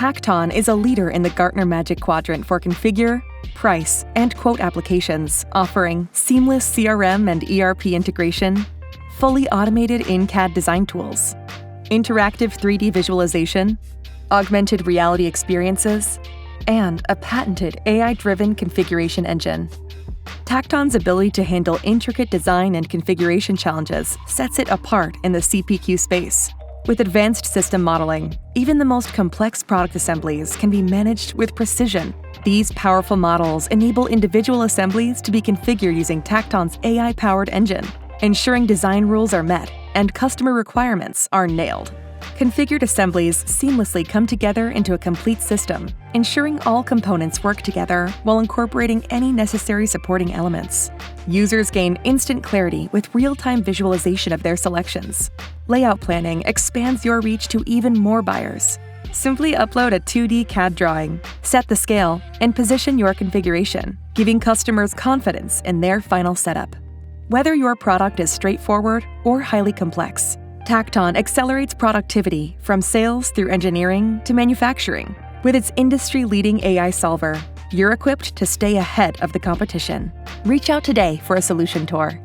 Tacton is a leader in the Gartner Magic Quadrant for configure, price, and quote applications, offering seamless CRM and ERP integration, fully automated in-CAD design tools, interactive 3D visualization, augmented reality experiences, and a patented AI-driven configuration engine. Tacton's ability to handle intricate design and configuration challenges sets it apart in the CPQ space. With advanced system modeling, even the most complex product assemblies can be managed with precision. These powerful models enable individual assemblies to be configured using Tacton's AI-powered engine, ensuring design rules are met and customer requirements are nailed. Configured assemblies seamlessly come together into a complete system, ensuring all components work together while incorporating any necessary supporting elements. Users gain instant clarity with real-time visualization of their selections. Layout planning expands your reach to even more buyers. Simply upload a 2D CAD drawing, set the scale, and position your configuration, giving customers confidence in their final setup. Whether your product is straightforward or highly complex, Tacton accelerates productivity from sales through engineering to manufacturing. With its industry-leading AI solver, you're equipped to stay ahead of the competition. Reach out today for a solution tour.